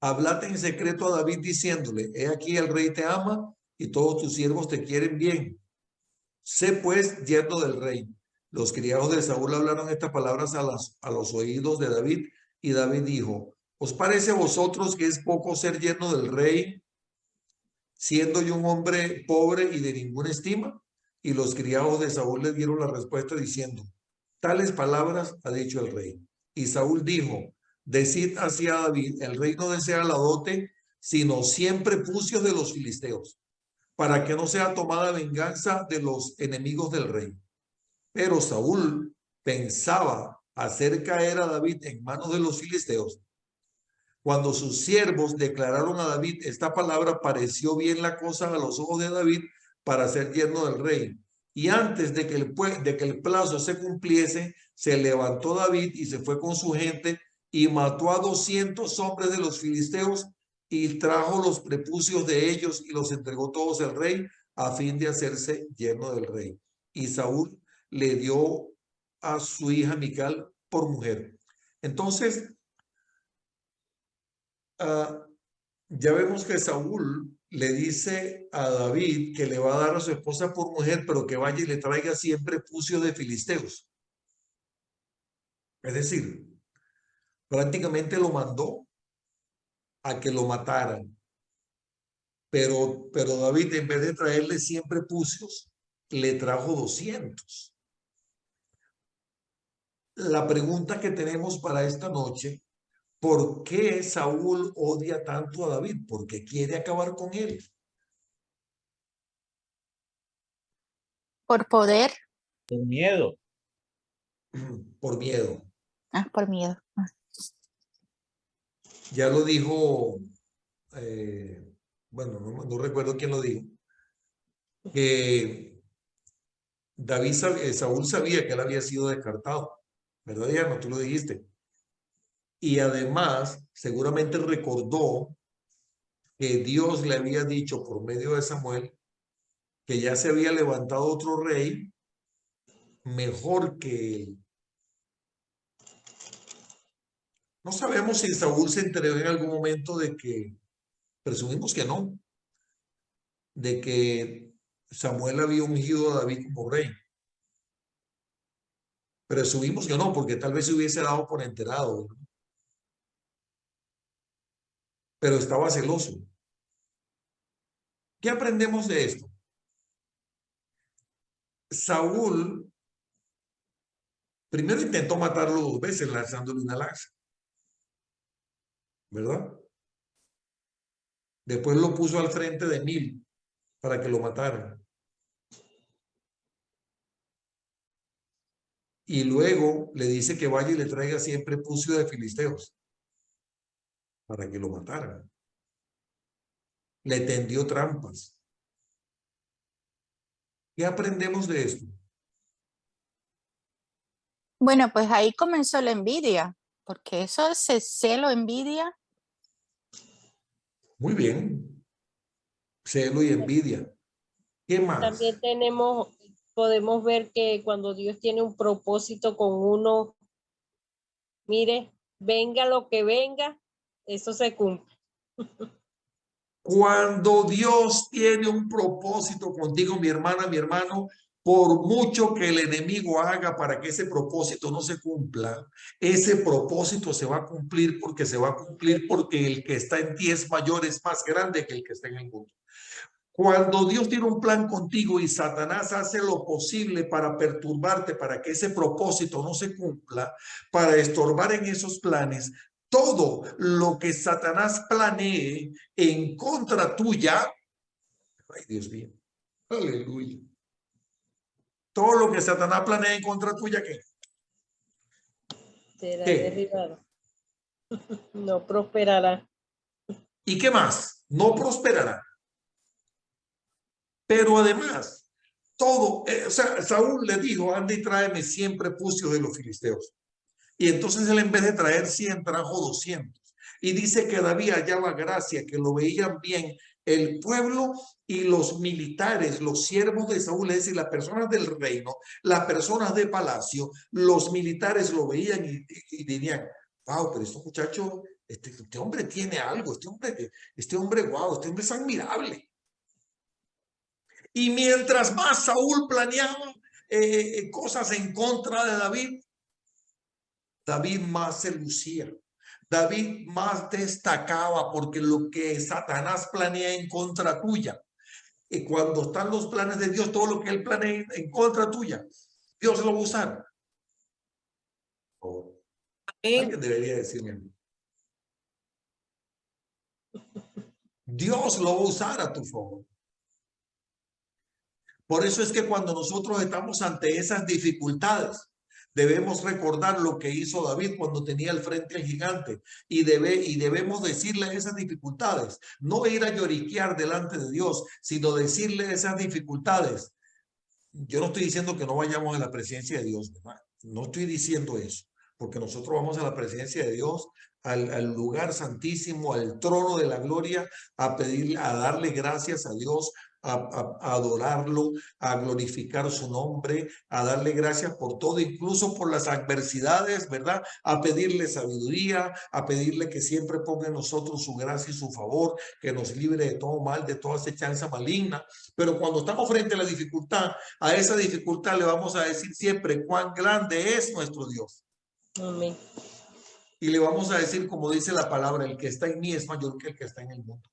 hablad en secreto a David diciéndole: he aquí el rey te ama y todos tus siervos te quieren bien. Sé pues yerno del rey. Los criados de Saúl hablaron estas palabras a los oídos de David, y David dijo: ¿os parece a vosotros que es poco ser yerno del rey, siendo yo un hombre pobre y de ninguna estima? Y los criados de Saúl le dieron la respuesta diciendo: tales palabras ha dicho el rey. Y Saúl dijo: decid así a David: el rey no desea la dote, sino 100 prepucios de los filisteos, para que no sea tomada venganza de los enemigos del rey. Pero Saúl pensaba hacer caer a David en manos de los filisteos. Cuando sus siervos declararon a David esta palabra, pareció bien la cosa a los ojos de David para ser yerno del rey. Y antes de que el plazo se cumpliese, se levantó David y se fue con su gente y mató a 200 hombres de los filisteos y trajo los prepucios de ellos y los entregó todos al rey a fin de hacerse yerno del rey. Y Saúl le dio a su hija Mical por mujer. Entonces, ya vemos que Saúl le dice a David que le va a dar a su esposa por mujer, pero que vaya y le traiga siempre prepucios de filisteos. Es decir, prácticamente lo mandó a que lo mataran. Pero David, en vez de traerle 100 prepucios, le trajo 200. La pregunta que tenemos para esta noche: ¿por qué Saúl odia tanto a David? ¿Por qué quiere acabar con él? Por poder. Por miedo. Por miedo. Por miedo. Ya lo dijo, bueno, no recuerdo quién lo dijo, que Saúl sabía que él había sido descartado, ¿verdad, Diana? Tú lo dijiste. Y además, seguramente recordó que Dios le había dicho por medio de Samuel que ya se había levantado otro rey mejor que él. No sabemos si Saúl se enteró en algún momento de que, presumimos que no, de que Samuel había ungido a David como rey. Presumimos que no, porque tal vez se hubiese dado por enterado, ¿no? pero estaba celoso. ¿Qué aprendemos de esto? Saúl primero intentó matarlo 2 veces lanzándole una lanza, ¿verdad? Después lo puso al frente de 1000 para que lo mataran. Y luego le dice que vaya y le traiga siempre pucio de filisteos para que lo mataran. Le tendió trampas. ¿Qué aprendemos de esto? Bueno, pues ahí comenzó la envidia, porque eso es celo, envidia. Muy bien. Celo y envidia. ¿Qué más? También podemos ver que cuando Dios tiene un propósito con uno, mire, venga lo que venga, eso se cumple. Cuando Dios tiene un propósito contigo, mi hermana, mi hermano, por mucho que el enemigo haga para que ese propósito no se cumpla, ese propósito se va a cumplir porque se va a cumplir porque el que está en ti es mayor, es más grande que el que está en el mundo. Cuando Dios tiene un plan contigo y Satanás hace lo posible para perturbarte, para que ese propósito no se cumpla, para estorbar en esos planes, todo lo que Satanás planee en contra tuya, ay Dios mío, aleluya. Todo lo que Satanás planea en contra tuya, ¿qué? Será ¿Qué? derribado. No prosperará. ¿Y qué más? No prosperará. Pero además, todo, o sea, Saúl le dijo, anda y tráeme siempre pucios de los filisteos. Y entonces él en vez de traer 100 trajo 200. Y dice que David hallaba gracia, que lo veían bien el pueblo y los militares, los siervos de Saúl, es decir, las personas del reino, las personas de palacio, los militares lo veían y dirían, wow, pero este muchacho, este hombre tiene algo, este hombre, wow, este hombre es admirable. Y mientras más Saúl planeaba cosas en contra de David, David más se lucía. David más destacaba porque lo que Satanás planea en contra tuya, y cuando están los planes de Dios, todo lo que él planea en contra tuya, Dios lo va a usar. Oh, alguien debería decirme. Dios lo va a usar a tu favor. Por eso es que cuando nosotros estamos ante esas dificultades, debemos recordar lo que hizo David cuando tenía al frente al gigante y debemos decirle esas dificultades, no ir a lloriquear delante de Dios, sino decirle esas dificultades. Yo no estoy diciendo que no vayamos a la presencia de Dios, ¿verdad? No estoy diciendo eso, porque nosotros vamos a la presencia de Dios, al lugar santísimo, al trono de la gloria, a pedirle, a darle gracias a Dios, a adorarlo, a glorificar su nombre, a darle gracias por todo, incluso por las adversidades, ¿verdad? A pedirle sabiduría, a pedirle que siempre ponga en nosotros su gracia y su favor, que nos libre de todo mal, de toda acechanza maligna. Pero cuando estamos frente a la dificultad, a esa dificultad le vamos a decir siempre cuán grande es nuestro Dios. Amén. Y le vamos a decir, como dice la palabra, el que está en mí es mayor que el que está en el mundo.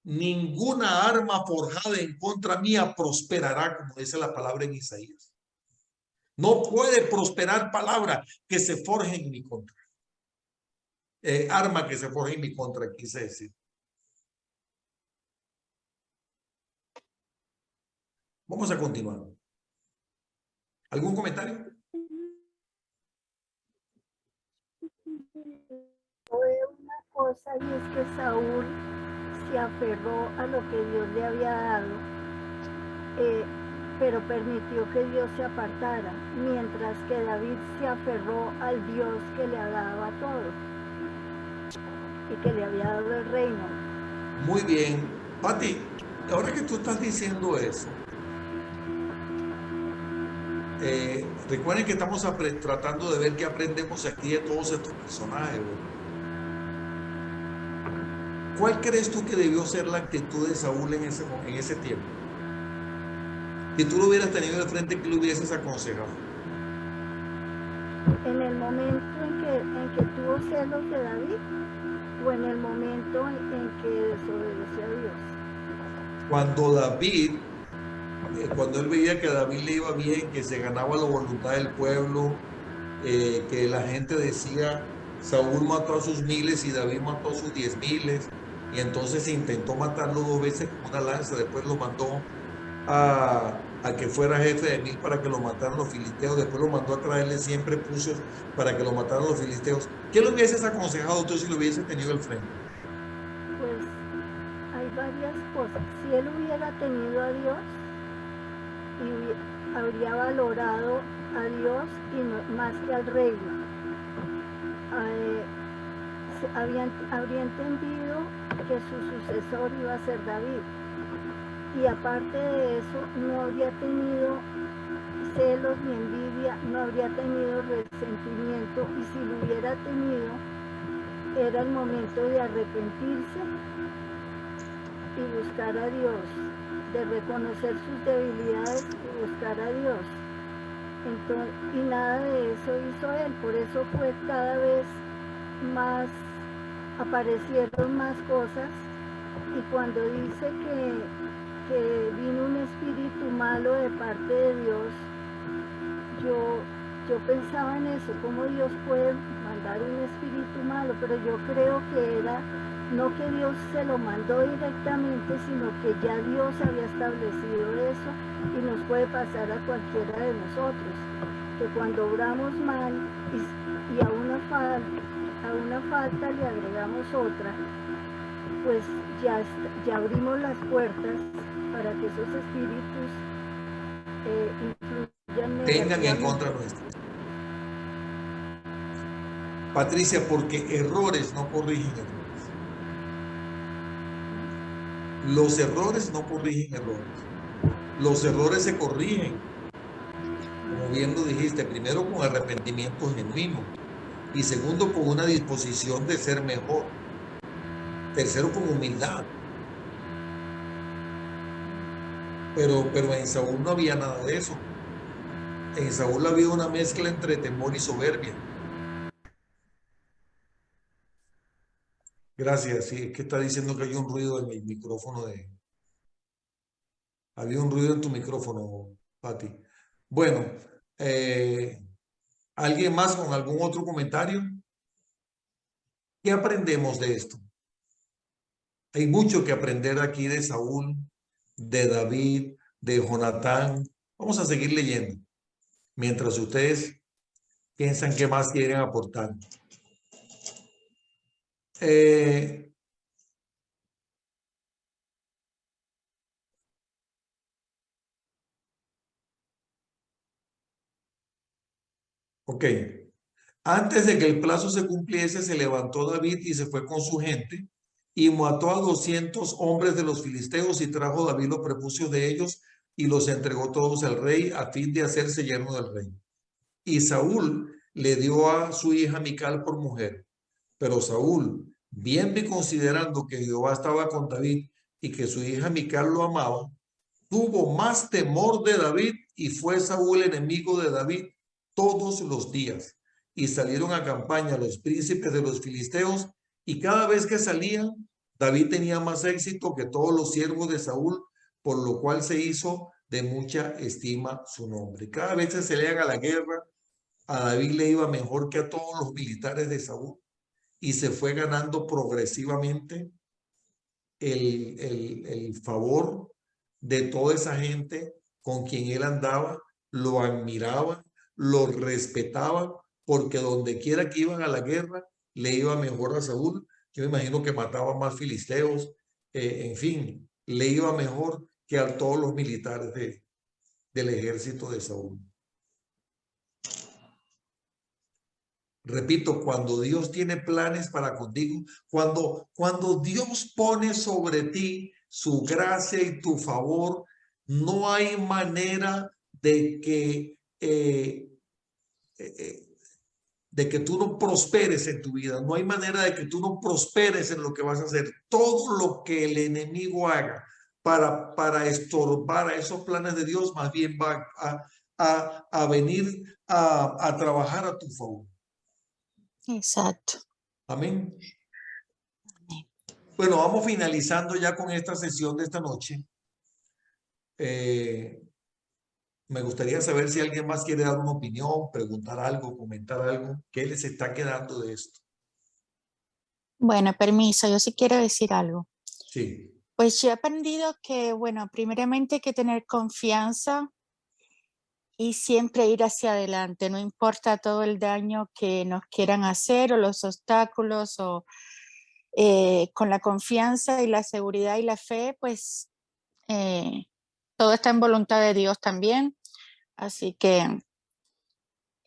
Ninguna arma forjada en contra mía prosperará, como dice la palabra en Isaías. No puede prosperar palabra que se forje en mi contra. Arma que se forje en mi contra, quise decir. Vamos a continuar. ¿Algún comentario? Fue una cosa y es que Saúl se aferró a lo que Dios le había dado, pero permitió que Dios se apartara, mientras que David se aferró al Dios que le daba todo y que le había dado el reino. Muy bien. Pati, ahora que tú estás diciendo eso, recuerden que estamos tratando de ver qué aprendemos aquí de todos estos personajes. ¿Cuál crees tú que debió ser la actitud de Saúl en ese tiempo? Si tú lo hubieras tenido de frente, ¿qué le hubieses aconsejado? En el momento en que tuvo celos de David, o en el momento en que desobedeció a Dios? Cuando David, cuando él veía que a David le iba bien, que se ganaba la voluntad del pueblo, que la gente decía, Saúl mató a sus miles y David mató a sus 10,000, y entonces intentó matarlo 2 veces con una lanza, después lo mandó a que fuera jefe de 1000 para que lo mataran los filisteos, después lo mandó a traerle 100 prepucios para que lo mataran los filisteos. ¿Qué le hubieses aconsejado tú si lo hubiese tenido al frente? Pues hay varias cosas. Si él hubiera tenido a Dios, y habría valorado a Dios y no, más que al reino. Habría entendido que su sucesor iba a ser David. Y aparte de eso, no habría tenido celos ni envidia, no habría tenido resentimiento, y si lo hubiera tenido, era el momento de arrepentirse y buscar a Dios, de reconocer sus debilidades y buscar a Dios. Entonces, y nada de eso hizo él, por eso fue cada vez más, aparecieron más cosas, y cuando dice que vino un espíritu malo de parte de Dios, yo pensaba en eso, cómo Dios puede mandar un espíritu malo, pero yo creo que era no que Dios se lo mandó directamente, sino que ya Dios había establecido eso, y nos puede pasar a cualquiera de nosotros, que cuando obramos mal y a una falta le agregamos otra, pues ya abrimos las puertas para que esos espíritus influyan tengan en contra nuestra. Patricia, porque errores no corrigen errores. Los errores no corrigen errores. Los errores se corrigen, como bien lo dijiste, primero con arrepentimiento genuino, y segundo con una disposición de ser mejor. Tercero con humildad. Pero en Saúl no había nada de eso. En Saúl había una mezcla entre temor y soberbia. Gracias. Sí, es que está diciendo que hay un ruido en el micrófono de... Había un ruido en tu micrófono, Pati. Bueno, ¿alguien más con algún otro comentario? ¿Qué aprendemos de esto? Hay mucho que aprender aquí de Saúl, de David, de Jonatán. Vamos a seguir leyendo mientras ustedes piensan qué más quieren aportar. Ok. Antes de que el plazo se cumpliese, se levantó David y se fue con su gente y mató a 200 hombres de los filisteos, y trajo David los prepucios de ellos y los entregó todos al rey a fin de hacerse yerno del rey. Y Saúl le dio a su hija Mical por mujer. Pero Saúl, viendo y considerando que Jehová estaba con David y que su hija Mical lo amaba, tuvo más temor de David, y fue Saúl enemigo de David todos los días. Y salieron a campaña los príncipes de los filisteos, y cada vez que salían, David tenía más éxito que todos los siervos de Saúl, por lo cual se hizo de mucha estima su nombre. Cada vez que salían a la guerra, a David le iba mejor que a todos los militares de Saúl, y se fue ganando progresivamente el favor de toda esa gente con quien él andaba. Lo admiraban, lo respetaban, porque donde quiera que iban a la guerra le iba mejor a Saúl. Yo me imagino que mataba más filisteos, en fin, le iba mejor que a todos los militares del ejército de Saúl. Repito, cuando Dios tiene planes para contigo, cuando Dios pone sobre ti su gracia y tu favor, no hay manera de que tú no prosperes en tu vida. No hay manera de que tú no prosperes en lo que vas a hacer. Todo lo que el enemigo haga para estorbar a esos planes de Dios, más bien va a venir a trabajar a tu favor. Exacto. Amén. Bueno, vamos finalizando ya con esta sesión de esta noche. Me gustaría saber si alguien más quiere dar una opinión, preguntar algo, comentar algo. ¿Qué les está quedando de esto? Bueno, permiso, yo sí quiero decir algo. Sí. Pues yo he aprendido que, bueno, primeramente hay que tener confianza y siempre ir hacia adelante, no importa todo el daño que nos quieran hacer o los obstáculos, o con la confianza y la seguridad y la fe, pues todo está en voluntad de Dios también. Así que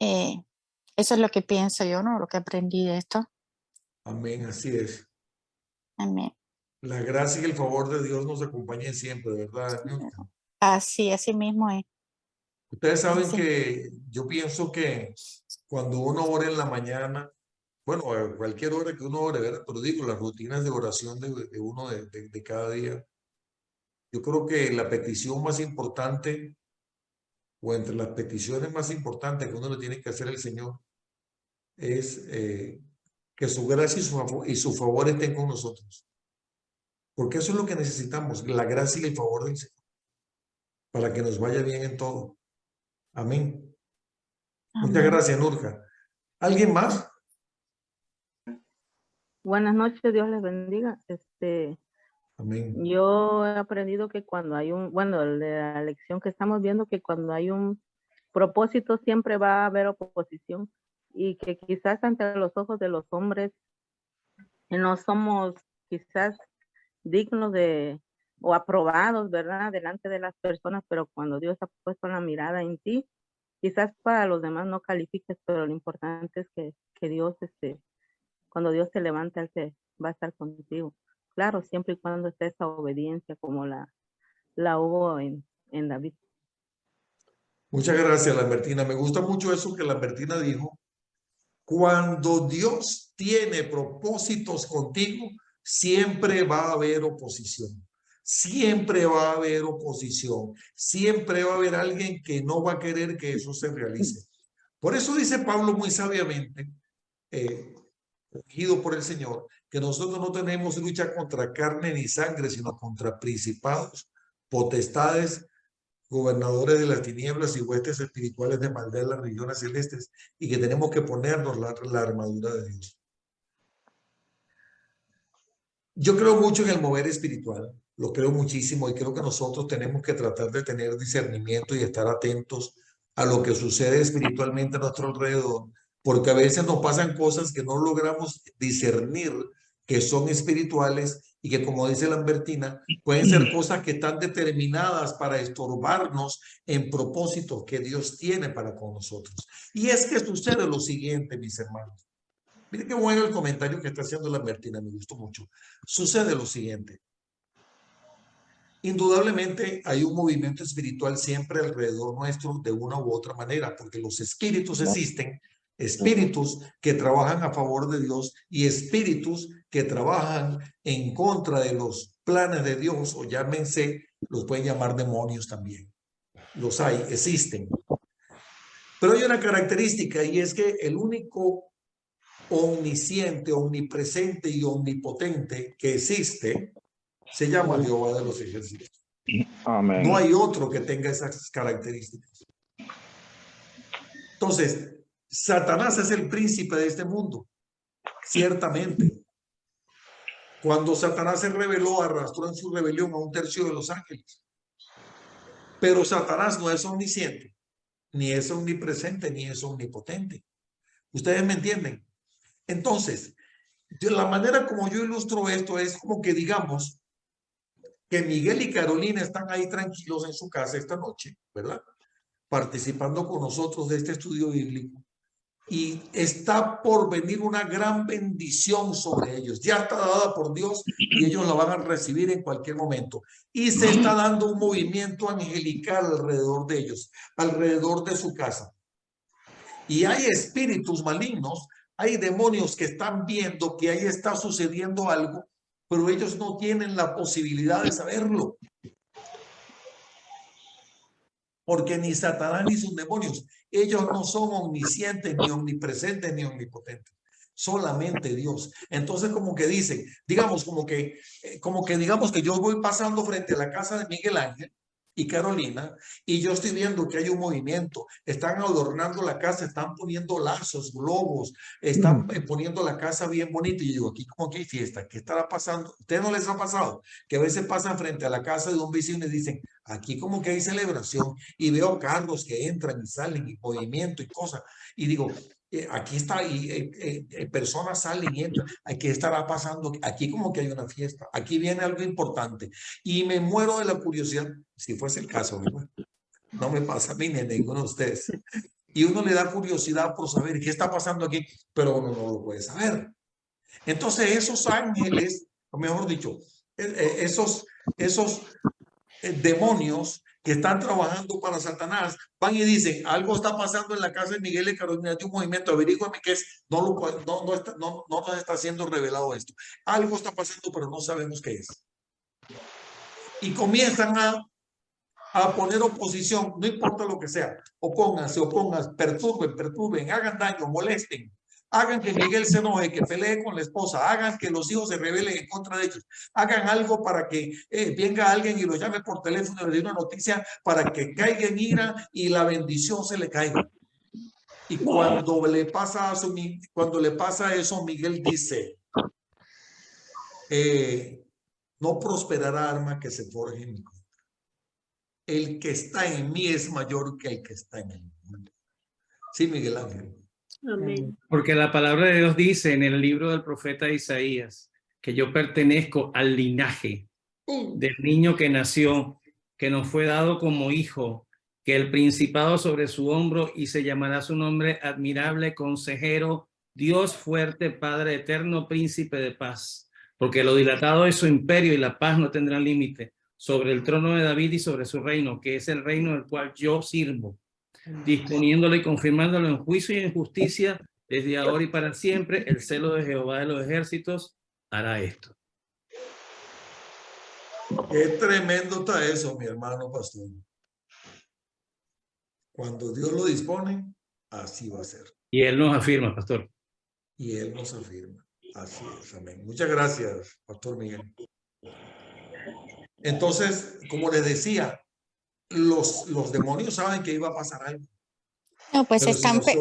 eso es lo que pienso yo, ¿no? Lo que aprendí de esto. Amén, así es. Amén. La gracia y el favor de Dios nos acompañen siempre, ¿verdad, Nilka? Así mismo es. Ustedes saben Así. que yo pienso que cuando uno ora en la mañana, bueno, a cualquier hora que uno ore, ¿verdad? Pero digo, las rutinas de oración de uno de cada día, yo creo que la petición más importante, o entre las peticiones más importantes que uno le tiene que hacer al Señor, es que su gracia y su favor estén con nosotros. Porque eso es lo que necesitamos, la gracia y el favor del Señor, para que nos vaya bien en todo. Amén. Muchas Amén. gracias, Nurka. ¿Alguien más? Buenas noches, Dios les bendiga. Amén. Yo he aprendido que cuando hay bueno, de la lección que estamos viendo, que cuando hay un propósito siempre va a haber oposición, y que quizás ante los ojos de los hombres no somos quizás dignos o aprobados, ¿verdad? Delante de las personas, pero cuando Dios ha puesto la mirada en ti, quizás para los demás no califiques, pero lo importante es que Dios, cuando Dios te levanta, Él va a estar contigo. Claro, siempre y cuando esté esa obediencia como la hubo en David. Muchas gracias, Lambertina. Me gusta mucho eso que Lambertina dijo. Cuando Dios tiene propósitos contigo, siempre va a haber oposición. Siempre va a haber oposición. Siempre va a haber alguien que no va a querer que eso se realice. Por eso dice Pablo muy sabiamente, ungido por el Señor, que nosotros no tenemos lucha contra carne ni sangre, sino contra principados, potestades, gobernadores de las tinieblas y huestes espirituales de maldad en las regiones celestes, y que tenemos que ponernos la armadura de Dios. Yo creo mucho en el mover espiritual, lo creo muchísimo, y creo que nosotros tenemos que tratar de tener discernimiento y estar atentos a lo que sucede espiritualmente a nuestro alrededor, porque a veces nos pasan cosas que no logramos discernir que son espirituales, y que, como dice Lambertina, pueden ser cosas que están determinadas para estorbarnos en propósitos que Dios tiene para con nosotros. Y es que sucede lo siguiente, mis hermanos. Miren qué bueno el comentario que está haciendo Lambertina, me gustó mucho. Sucede lo siguiente. Indudablemente hay un movimiento espiritual siempre alrededor nuestro de una u otra manera, porque los espíritus existen, espíritus que trabajan a favor de Dios y espíritus que trabajan en contra de los planes de Dios, o llámense, los pueden llamar demonios también. Los hay, existen. Pero hay una característica, y es que el único omnisciente, omnipresente y omnipotente que existe se llama Jehová de los ejércitos. Amén. No hay otro que tenga esas características. Entonces, Satanás es el príncipe de este mundo, ciertamente. Cuando Satanás se rebeló, arrastró en su rebelión a 1/3 de los ángeles. Pero Satanás no es omnisciente, ni es omnipresente, ni es omnipotente. ¿Ustedes me entienden? Entonces, de la manera como yo ilustro esto es como que digamos que Miguel y Carolina están ahí tranquilos en su casa esta noche, ¿verdad? Participando con nosotros de este estudio bíblico. Y está por venir una gran bendición sobre ellos. Ya está dada por Dios y ellos la van a recibir en cualquier momento. Y se está dando un movimiento angelical alrededor de ellos, alrededor de su casa. Y hay espíritus malignos, hay demonios que están viendo que ahí está sucediendo algo, pero ellos no tienen la posibilidad de saberlo. Porque ni Satanás ni sus demonios, ellos no son omniscientes, ni omnipresentes, ni omnipotentes. solamente Dios. Entonces como que dicen, digamos, digamos que yo voy pasando frente a la casa de Miguel Ángel y Carolina, y yo estoy viendo que hay un movimiento, están adornando la casa, están poniendo lazos, globos, están poniendo la casa bien bonita, y yo digo, aquí como que hay fiesta, ¿qué estará pasando? ¿Ustedes no les ha pasado? Que a veces pasan frente a la casa de un vecino y dicen, aquí como que hay celebración, y veo carros que entran y salen, y movimiento y cosas, y digo, aquí está, y personas salen y entran, ¿qué estará pasando? Aquí como que hay una fiesta, aquí viene algo importante, y me muero de la curiosidad, si fuese el caso, ¿verdad? No me pasa a mí ni a ninguno de ustedes, y uno le da curiosidad por saber qué está pasando aquí, pero uno no lo puede saber. Entonces esos ángeles, o mejor dicho, esos demonios que están trabajando para Satanás, van y dicen, algo está pasando en la casa de Miguel y Carolina, de un movimiento, averígame qué es, no nos está siendo revelado esto. Algo está pasando, pero no sabemos qué es. Y comienzan a poner oposición, no importa lo que sea, opónganse, perturben, hagan daño, molesten, hagan que Miguel se enoje, que pelee con la esposa, hagan que los hijos se rebelen en contra de ellos, hagan algo para que venga alguien y lo llame por teléfono y le dé una noticia para que caiga en ira y la bendición se le caiga. Y cuando le pasa eso, Miguel dice, no prosperará arma que se forje en mi contra. El que está en mí es mayor que el que está en el mundo. Sí, Miguel Ángel. Amén. Porque la palabra de Dios dice en el libro del profeta Isaías que yo pertenezco al linaje del niño que nació, que nos fue dado como hijo, que el principado sobre su hombro y se llamará su nombre admirable, consejero, Dios fuerte, Padre eterno, príncipe de paz. Porque lo dilatado es su imperio y la paz no tendrá límite sobre el trono de David y sobre su reino, que es el reino del cual yo sirvo, disponiéndolo y confirmándolo en juicio y en justicia desde ahora y para siempre. El celo de Jehová de los ejércitos hará esto. Qué tremendo está eso, mi hermano pastor. Cuando Dios lo dispone, así va a ser. Y él nos afirma, pastor. Y él nos afirma. Así es, amén. Muchas gracias, pastor Miguel. Entonces, como les decía, los demonios saben que iba a pasar algo. No, pues Pero están, si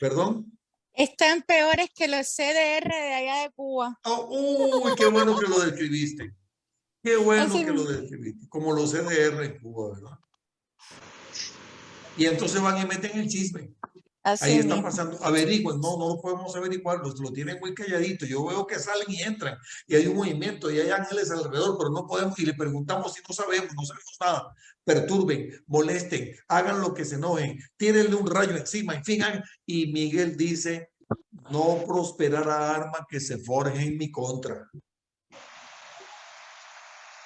¿Perdón? están peores que los CDR de allá de Cuba. Oh, uy, qué bueno que lo describiste. Qué bueno Así que lo describiste. Como los CDR en Cuba, ¿verdad? Y entonces van y meten el chisme. Así Ahí está mismo. pasando, averigüen, no lo podemos averiguar, lo tienen muy calladito. Yo veo que salen y entran y hay un movimiento y hay ángeles alrededor, pero no podemos, y le preguntamos si no sabemos nada. Perturben, molesten, hagan lo que se enojen, tírenle un rayo encima, en fin, y Miguel dice, no prosperará arma que se forje en mi contra.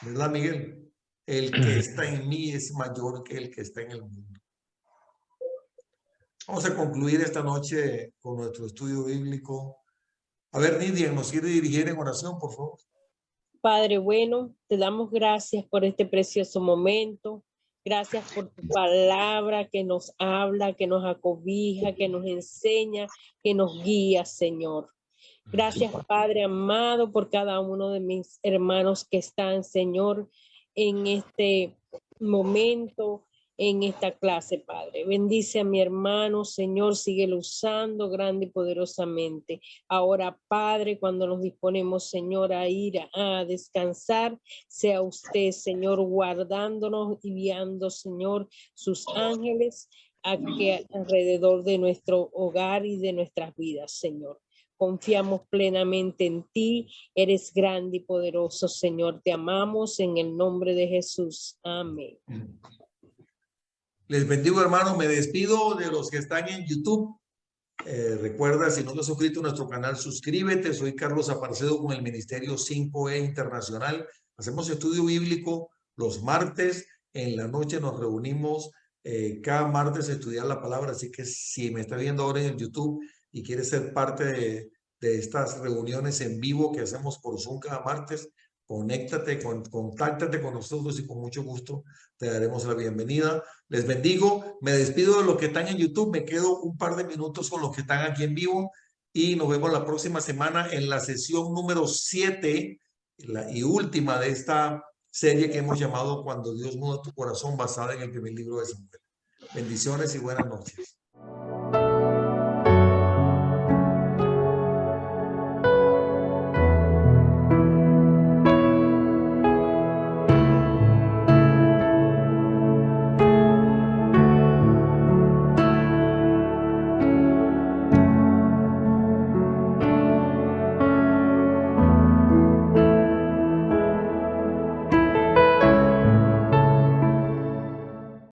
¿Verdad, Miguel? El que está en mí es mayor que el que está en el mundo. Vamos a concluir esta noche con nuestro estudio bíblico. A ver, Nidia, ¿nos quiere dirigir en oración, por favor? Padre bueno, te damos gracias por este precioso momento. Gracias por tu palabra que nos habla, que nos acobija, que nos enseña, que nos guía, Señor. Gracias, Padre amado, por cada uno de mis hermanos que están, Señor, en este momento, en esta clase, Padre. Bendice a mi hermano, Señor, síguelo usando grande y poderosamente. Ahora, Padre, cuando nos disponemos, Señor, a ir a descansar, sea usted, Señor, guardándonos y guiando, Señor, sus ángeles aquí alrededor de nuestro hogar y de nuestras vidas, Señor. Confiamos plenamente en ti. Eres grande y poderoso, Señor. Te amamos en el nombre de Jesús. Amén. Les bendigo, hermano. Me despido de los que están en YouTube. Recuerda, si no te has suscrito a nuestro canal, suscríbete. Soy Carlos Aparcedo con el Ministerio 5E Internacional. Hacemos estudio bíblico los martes. En la noche nos reunimos cada martes a estudiar la palabra. Así que si me está viendo ahora en el YouTube y quieres ser parte de estas reuniones en vivo que hacemos por Zoom cada martes, contáctate con nosotros y con mucho gusto te daremos la bienvenida. Les bendigo, me despido de los que están en YouTube, me quedo un par de minutos con los que están aquí en vivo y nos vemos la próxima semana en la sesión número 7 y última de esta serie que hemos llamado Cuando Dios muda tu corazón, basada en el primer libro de Samuel. Bendiciones y buenas noches.